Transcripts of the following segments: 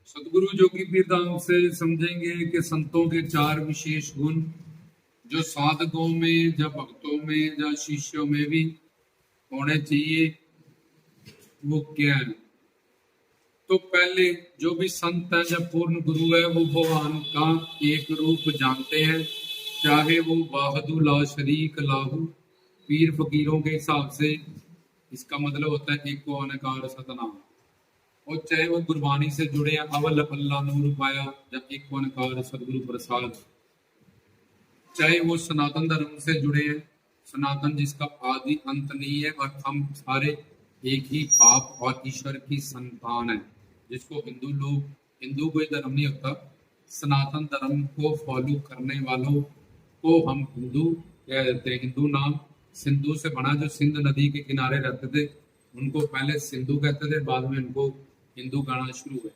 सतगुरु जोगी पीर धाम से समझेंगे कि संतों के चार विशेष गुण जो साधकों में या भक्तों में या शिष्यों में भी होने चाहिए, वो क्या है। तो पहले जो भी संत है या पूर्ण गुरु है वो भगवान का एक रूप जानते हैं, चाहे वो वाहदु ला शरीक लाहू पीर फकीरों के हिसाब से इसका मतलब होता है एक को अनकार सतनाम, और चाहे वो गुरबानी से जुड़े हैं अवल अल्लाह नूर पाया या एक को अनकार सदगुरु प्रसाद, चाहे वो सनातन धर्म से जुड़े हैं, सनातन जिसका आदि अंत नहीं है और हम सारे एक ही बाप और ईश्वर की संतान है, जिसको हिंदू लोग, हिंदू कोई धर्म नहीं होता, सनातन धर्म को फॉलो करने वालों को हम हिंदू कह देते हैं। हिंदू नाम सिंधु से बना, जो सिंध नदी के किनारे रहते थे उनको पहले सिंधु कहते थे, बाद में उनको हिंदू कहना शुरू हुए।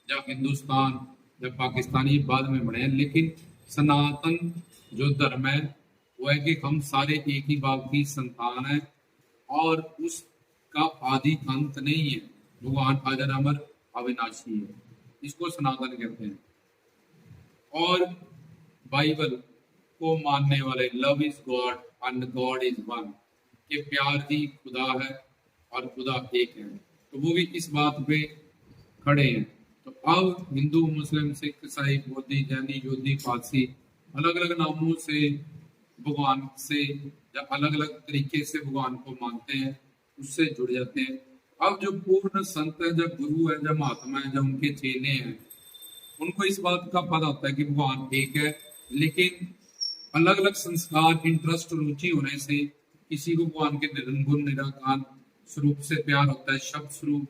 जब हिंदुस्तान जब पाकिस्तानी बाद में बने, लेकिन सनातन जो धर्म है वो है कि हम सारे एक ही बाप की संतान है और उसका आदि अंत नहीं है, भगवान अजर अमर अविनाशी है, इसको सनातन कहते हैं। और बाइबल को मानने वाले love is God and God is one, कि प्यार ही खुदा है और खुदा एक है, तो वो भी इस बात पे खड़े हैं। तो अब हिंदू मुस्लिम सिख ईसाई बौद्धी जैनी योधी पारसी अलग अलग नामों से भगवान से या अलग अलग तरीके से भगवान को मानते हैं, उससे जुड़ जाते हैं। अब जो पूर्ण संत है, जब गुरु है, जब महात्मा है, जब उनके चेले हैं, उनको इस बात का पता होता है कि भगवान एक है, लेकिन अलग अलग संस्कार इंटरेस्ट रुचि होने से किसी को भगवान के निर्गुण निराकार स्वरूप से प्यार होता है, शब्द स्वरूप,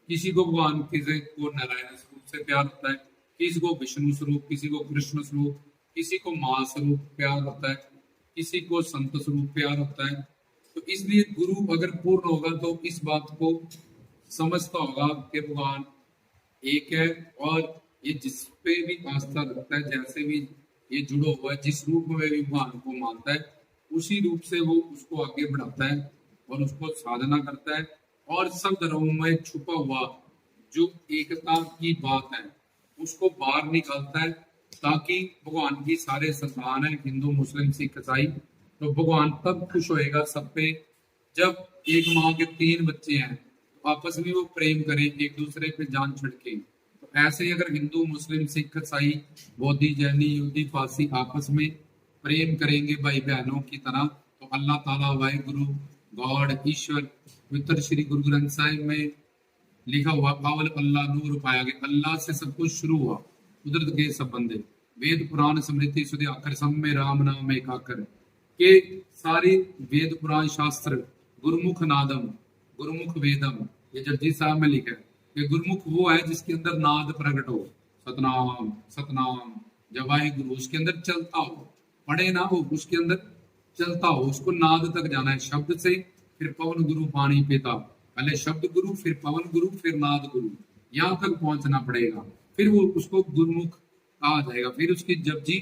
किसी को भगवान किसी को नारायण स्वरूप से प्यार होता है, किसी को विष्णु स्वरूप, किसी को कृष्ण स्वरूप, किसी को मां स्वरूप प्यार होता है, किसी को संत स्वरूप प्यार होता है। तो इसलिए गुरु अगर पूर्ण होगा तो इस बात को समझता होगा कि भगवान एक है और ये जिस पे भी आस्था रखता है, जैसे भी ये जुड़ो हुआ है, जिस रूप में भी भगवान को मानता है, उसी रूप से वो उसको आगे बढ़ाता है और उसको साधना करता है। और सब धर्मों में छुपा हुआ जो एकता की बात है उसको बाहर निकालता है, ताकि भगवान की सारे संतान है, हिंदू मुस्लिम सिख ईसाई, तो भगवान तब खुश होएगा सब पे जब एक माँ के 3 बच्चे हैं तो आपस में वो प्रेम करें, एक दूसरे पे जान छिड़के। तो ऐसे ही अगर हिंदू मुस्लिम सिख ईसाई बौद्धी जैनी यहूदी पारसी आपस में प्रेम करेंगे भाई बहनों की तरह, तो अल्लाह ताला वाहिगुरु गॉड ईश्वर पवित्र श्री गुरु ग्रंथ साहिब में लिखा हुआ अवल अल्लाह नूर पाया गया, अल्लाह से सब कुछ शुरू हुआ, कुदरत के सब बंदे, वेद पुराण स्मृति सुधे आकर सब में राम नाम एक आकर के सारी वेद पुराण शास्त्र गुरुमुख नादम गुरुमुख वेदम, ये जपजी साहब में लिखा है कि गुरुमुख वो है जिसके अंदर नाद प्रकट हो, सतनाम सतनाम, जब वाहिगुरु उसके अंदर चलता हो, पढ़े ना हो, उसके अंदर चलता हो, उसको नाद तक जाना है, शब्द से फिर पवन गुरु पानी पिता, पहले शब्द गुरु फिर पवन गुरु फिर नाद गुरु, यहाँ तक पहुंचना पड़ेगा, फिर वो उसको गुरुमुख कहा जाएगा, फिर उसकी जपजी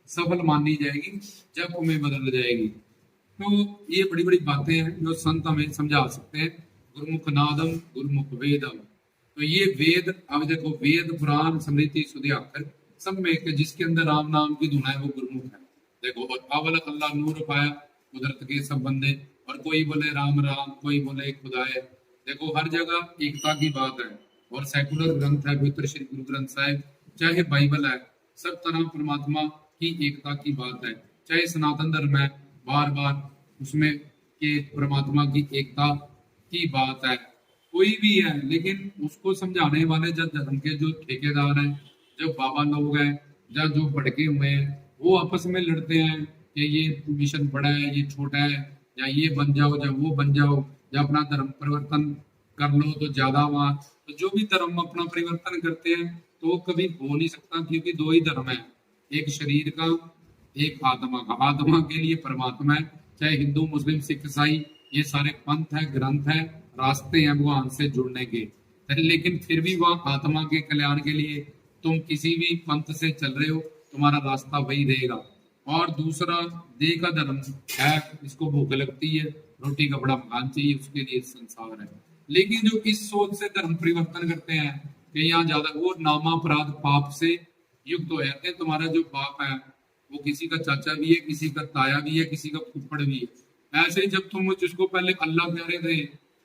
सफल मानी जाएगी, जप में बदल जाएगी। तो ये बड़ी बड़ी बातें हैं जो संत हमें समझा सकते हैं। गुरुमुख नादम गुरुमुख वेदम, तो ये वेद, अब देखो वेद पुराण स्मृति सुधे आकर सब में एक, जिसके अंदर राम नाम की धुन है वो गुरुमुख है। देखो और अवल अल्लाह नूर पाया कुदरत के सब बंदे, और कोई बोले राम राम, कोई बोले खुदा है, देखो हर जगह एकता की बात है। और सेकुलर ग्रंथ है पवित्र श्री गुरु ग्रंथ साहिब, चाहे बाइबल है, सब तरह परमात्मा की एकता की बात है। चाहे सनातन धर्म है, बार बार उसमें के परमात्मा की एकता की बात है, कोई भी है, लेकिन उसको समझाने वाले जब धर्म के जो ठेकेदार हैं, जो बाबा लोग हैं, या जो भटके हुए हैं, वो आपस में लड़ते हैं कि ये मिशन बड़ा है, ये छोटा है, या ये बन जाओ या वो बन जाओ, या अपना धर्म परिवर्तन कर लो तो ज्यादा वहां। तो जो भी धर्म अपना परिवर्तन करते हैं तो वो कभी हो नहीं सकता, क्योंकि 2 ही धर्म है, एक शरीर का एक आत्मा का, आत्मा के लिए परमात्मा है। चाहे हिंदू मुस्लिम सिख ईसाई ये सारे पंथ है, ग्रंथ है, रास्ते हैं भगवान से जुड़ने के, लेकिन फिर भी वह आत्मा के कल्याण के लिए तुम किसी भी पंथ से चल रहे हो, तुम्हारा रास्ता वही रहेगा। और दूसरा देह का धर्म है, इसको भूख लगती है, रोटी कपड़ा मकान चाहिए, उसके लिए संसार है। लेकिन जो इस सोच से धर्म परिवर्तन करते हैं कि यहाँ ज्यादा वो नामापराध पाप से युक्त हो जाते हैं। तुम्हारा जो बाप है वो किसी का चाचा भी है, किसी का ताया भी है, किसी का फुफड़ भी है। ऐसे ही जब तुम जिसको पहले अल्लाह कह रहे थे,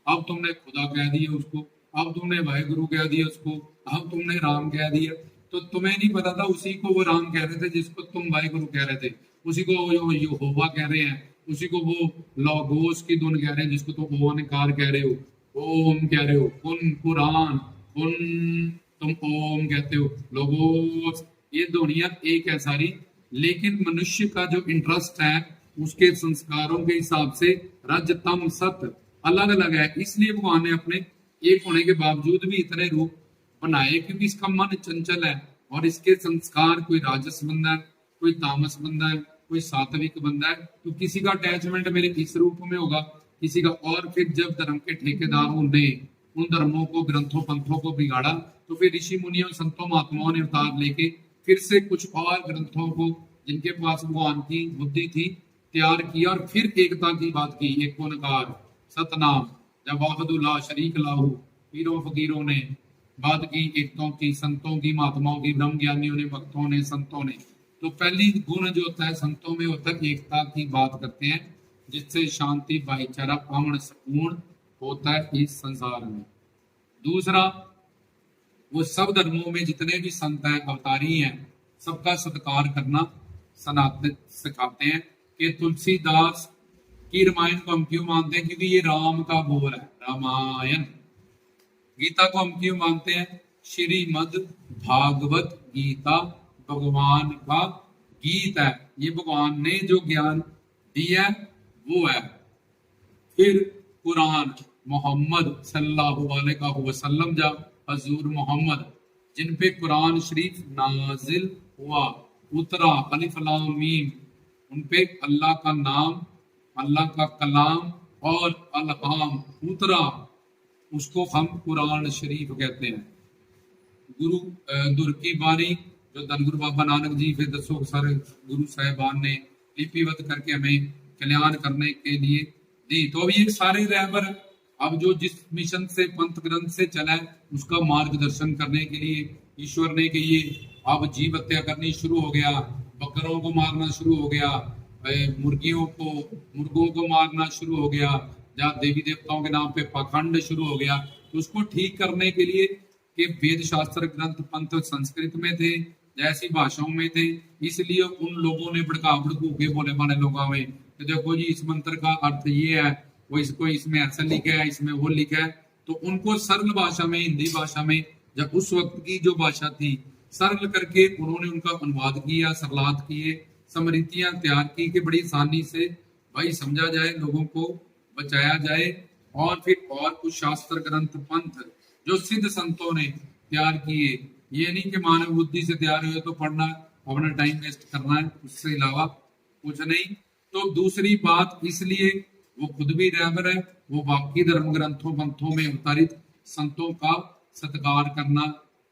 अब तुमने खुदा कह दिया उसको, अब तुमने वाहेगुरु कह दिया उसको, अब तुमने राम कह दिया। तो तुम्हें नहीं पता था उसी को वो राम कह रहे थे जिसको तुम वाहेगुरु कह रहे थे, उसी को वो यहोवा कह रहे हैं, उसी को वो लॉगोस की धुन कह रहे हैं जिसको तुम ओमकार कह रहे हो, ओम कह रहे हो, कुन कुरान कुन तुम ओम कहते हो, लोगोस, ये ध्वनियां एक है सारी। लेकिन मनुष्य का जो इंटरेस्ट है उसके संस्कारों के हिसाब से रज तम सत अलग अलग है। इसलिए भगवान ने अपने एक होने के बावजूद भी इतने रूप बनाए, क्योंकि इसका मन चंचल है और इसके संस्कार, कोई राजस बंदा है, कोई तामस बंदा है, कोई सात्विक बंदा है। तो किसी का अटैचमेंट मेरे इस रूप में होगा, किसी का। और फिर जब धर्म के ठेकेदारों ने उन धर्मों को, ग्रंथों पंथों को बिगाड़ा, तो फिर ऋषि मुनियों, संतों, महात्माओं ने अवतार लेके फिर से कुछ और ग्रंथों को जिनके पास भगवान की बुद्धि थी तैयार किया और फिर एकता की बात की। एक ओंकार सतनाम, जब वाहदुल्ला शरीक लाहू, पीरों फकीरों ने बात की, एकताओं की, संतों की, महात्माओं की, ब्रह्म ज्ञानियों ने, भक्तों ने, संतों ने। तो पहली गुण जो होता है संतों में होता है एकता की बात करते हैं, जिससे शांति, भाईचारा, अमन, सुकून होता है इस संसार में। दूसरा, वो सब धर्मों में जितने भी संत हैं, अवतारी हैं, सबका सत्कार करना सनातन सिखाते हैं। कि तुलसीदास की रामायण को हम क्यों मानते हैं? क्योंकि ये राम का बोल है, रामायण। गीता को हम क्यों मानते हैं? श्रीमद् भागवत गीता भगवान का गीत है, ये भगवान ने जो ज्ञान दिया है वो है। फिर कुरान, मोहम्मद सल्लल्लाहु अलैहि वसल्लम, जा हजूर मोहम्मद, जिन पे कुरान शरीफ नाजिल हुआ, उतरा, अलिफ लाम मीम, उन पे अल्लाह का नाम, अल्लाह का कलाम और अलहाम उतरा, उसको हम कुरान शरीफ कहते हैं। गुरु दुर की बानी जो धन गुरु बाबा नानक जी, फिर दसों सारे गुरु साहिबान ने लिपिबद्ध करके हमें कल्याण करने के लिए दी। तो अब ये सारे रहबर अब जो जिस मिशन से, पंथ ग्रंथ से चला है, उसका मार्गदर्शन करने के लिए ईश्वर ने कि ये अब जीव हत्या करनी शुरू हो गया, बकरों को मारना शुरू हो गया, मुर्गों को मारना शुरू हो गया, जहाँ देवी देवताओं के नाम पे पाखंड शुरू हो गया। तो उसको ठीक करने के लिए कि वेद शास्त्र ग्रंथ पंथ संस्कृत में थे, जैसी भाषाओं में थे, इसलिए उन लोगों ने भड़का भड़कू के बोले माने लोगों में कि देखो जी इस मंत्र का अर्थ ये है, वो इसको इसमें ऐसा लिखा है, इसमें वो लिखा है। तो उनको सरल भाषा में, हिंदी भाषा में, जब उस वक्त की जो भाषा थी, सरल करके उन्होंने उनका अनुवाद किया, सरलाद किए, समृतियां तैयार की कि बड़ी आसानी से भाई समझा जाए, लोगों को बचाया जाए। और फिर और कुछ शास्त्र ग्रंथ पंथ जो सिद्ध संतों ने तैयार किए, ये नहीं कि मानव बुद्धि से तैयार हुए तो पढ़ना, अपना टाइम वेस्ट करना है, उससे अलावा कुछ नहीं। तो दूसरी बात, इसलिए वो खुद भी रहबर है, वो बाकी धर्म ग्रंथों पंथों में अवतारित संतों का सत्कार करना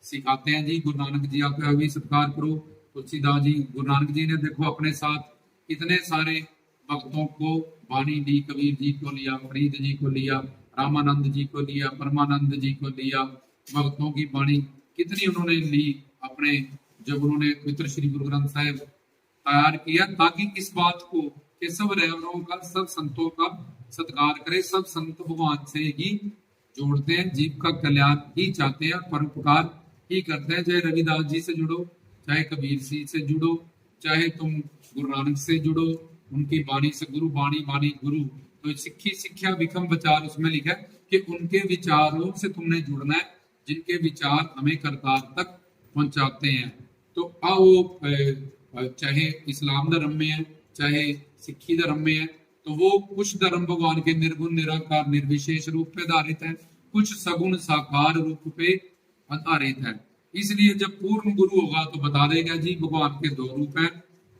सिखाते हैं। जी गुरु नानक जी आप भी सत्कार करो, तुलसीदास जी, गुरु नानक जी ने देखो अपने साथ इतने सारे भक्तों को वाणी दी, कबीर जी को लिया, फरीद जी को लिया, रामानंद जी को लिया, परमानंद जी को लिया, भक्तों की वाणी कितनी उन्होंने ली अपने, जब उन्होंने पवित्र श्री गुरु ग्रंथ साहिब तैयार किया, ताकि इस बात को कि सब रहबरों का, सब संतों का सत्कार करे। सब संत भगवान से ही जोड़ते हैं, जीव का कल्याण ही चाहते हैं, परोपकार ही करते हैं। चाहे रविदास जी से जुड़ो, चाहे कबीर जी से जुड़ो, चाहे तुम गुरु नानक से जुड़ो, उनकी वाणी से, गुरु वाणी वाणी गुरु। तो सिक्खी शिक्षा विखम विचार, उसमें लिखा है कि उनके विचारों से तुमने जुड़ना है, जिनके विचार हमें करतार तक पहुंचाते हैं। तो आओ, चाहे इस्लाम धर्म में है, चाहे सिक्खी धर्म में है, तो वो कुछ धर्म भगवान के निर्गुण निराकार निर्विशेष रूप पे आधारित है, कुछ सगुण साकार रूप पे आधारित है। इसलिए जब पूर्ण गुरु होगा तो बता देगा जी भगवान के दो रूप हैं,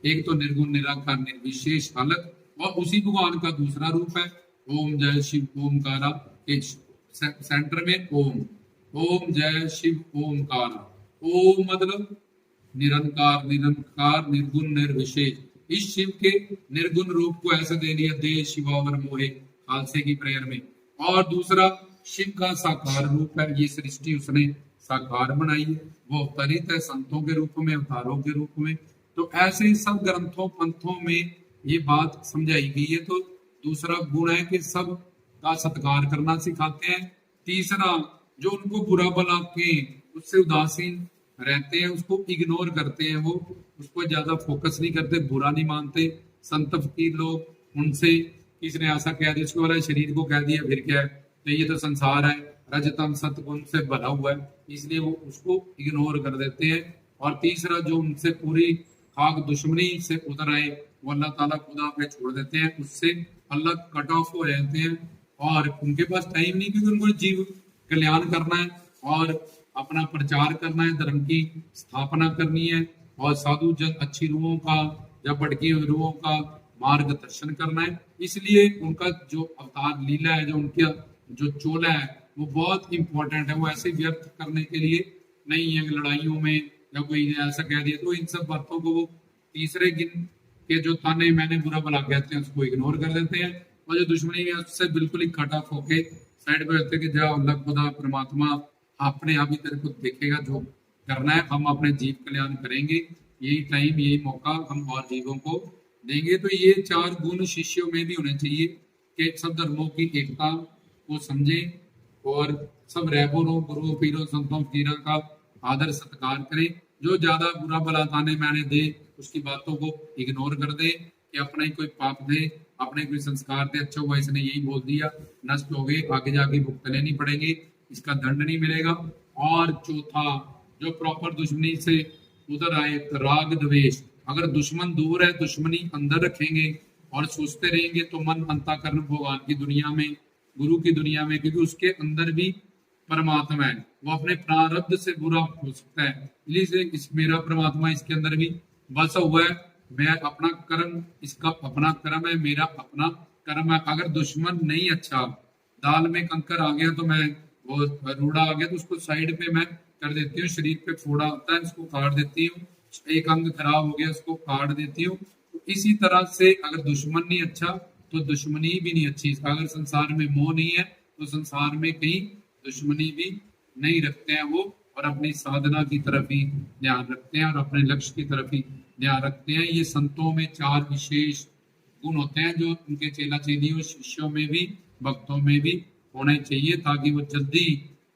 एक तो निर्गुण निराकार निर्विशेष अलग, और उसी भगवान का दूसरा रूप है ओम जय शिव ओमकारा, सेंटर में ओम, ओम जय शिव ओमकारा। ओम मतलब निरंकार, निरंकार, निर्गुण निर्विशेष। इस शिव के निर्गुण रूप को ऐसे दे दिया, दे शिवावर मोहे, खालसे की प्रेयर में। और दूसरा शिव का साकार रूप है, ये सृष्टि उसने साकार बनाई है, वो अवतरित है संतों के रूप में, अवतारों के रूप में। तो ऐसे ही सब ग्रंथों पंथों में ये बात समझाई गई है। तो दूसरा गुण है कि सब का सत्कार करना सिखाते हैं। तीसरा, जो उनको बुरा भला के उससे उदासीन रहते हैं, उसको इग्नोर करते हैं, वो उसको ज्यादा फोकस नहीं करते, बुरा नहीं मानते। संत फकीर लोग, उनसे किसी ने ऐसा कह दिया, उसको वाला शरीर को कह दिया, फिर क्या है, तो ये तो संसार है, रजतम सतगुण से भरा हुआ है, इसलिए वो उसको इग्नोर कर देते हैं। और तीसरा, जो उनसे पूरी खाक दुश्मनी से उतर आए, वो अल्लाह ताला खुदा पे छोड़ देते हैं, उससे अलग कट ऑफ हो जाते हैं। और उनके पास टाइम नहीं, क्योंकि उनको जीव कल्याण करना है और अपना प्रचार करना है, धर्म की स्थापना करनी है, और साधु जन अच्छी रूहों का या भटकी हुई रूहों का मार्गदर्शन करना है। इसलिए उनका जो अवतार लीला है, जो उनका जो चोला है, वो बहुत इंपॉर्टेंट है। वो ऐसे व्यर्थ करने के लिए नहीं है, लड़ाइयों में या कोई ऐसा कह दिया, तो इन सब बातों को वो तीसरे गिन के जो ताने मैंने बुरा भला कहते हैं, उसको इग्नोर कर देते हैं। और जो दुश्मनी है, उससे बिल्कुल ही कट ऑफ होके साइड पे होते हैं कि जाओ अल्लाह खुदा परमात्मा अपने आप ही तेरे को देखेगा, जो करना है हम अपने जीव कल्याण करेंगे, यही टाइम यही मौका हम और जीवों को देंगे। तो ये चार गुण शिष्यों में भी होने चाहिए कि सब धर्मों की एकता को समझे और सब रैबरों, गुरुओं, पीरों, संतों, फकीरों का आदर सत्कार करें। जो ज्यादा बुरा भला ताने मैंने दे, उसकी बातों को इग्नोर कर दे कि अपना ही कोई पाप दे, अपने कोई संस्कार दे, अच्छा हुआ इसने यही बोल दिया, नष्ट हो गए, आगे जाके भुगतने नहीं पड़ेंगे, इसका दंड नहीं मिलेगा। और चौथा, जो प्रॉपर दुश्मनी से उधर आए, राग द्वेष, अगर दुश्मन दूर है, दुश्मनी अंदर रखेंगे और सोचते रहेंगे, तो मन अंतःकरण भगवान की दुनिया में, गुरु की दुनिया में, क्योंकि उसके अंदर भी परमात्मा है, वो अपने प्रारब्ध से बुरा हो सकता है, इसलिए इस मेरा परमात्मा इसके अंदर भी बसा हुआ है, मैं अपना कर्म, इसका अपना कर्म है, मेरा अपना कर्म है। अगर दुश्मन नहीं अच्छा, दाल में कंकर आ गया तो मैं, वो रूड़ा आ गया तो उसको साइड पे मैं कर देती हूँ, शरीर पे फोड़ा होता है उसको काट देती हूँ, एक अंग खराब हो गया उसको काट देती हूँ। तो इसी तरह से अगर दुश्मन नहीं अच्छा, तो दुश्मनी भी नहीं अच्छी। अगर संसार में मोह नहीं है, तो संसार में कहीं दुश्मनी भी नहीं रखते हैं वो, और अपनी साधना की तरफ ही ध्यान रखते हैं और अपने लक्ष्य की तरफ ही ध्यान रखते हैं। ये संतों में चार विशेष गुण होते हैं, जो उनके चेला चेलियों, शिष्यों में भी, भक्तों में भी होने चाहिए, ताकि वो जल्दी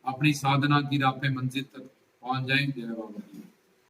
अपनी साधना की राह पे मंजिल तक पहुंच जाए। जय बाबा।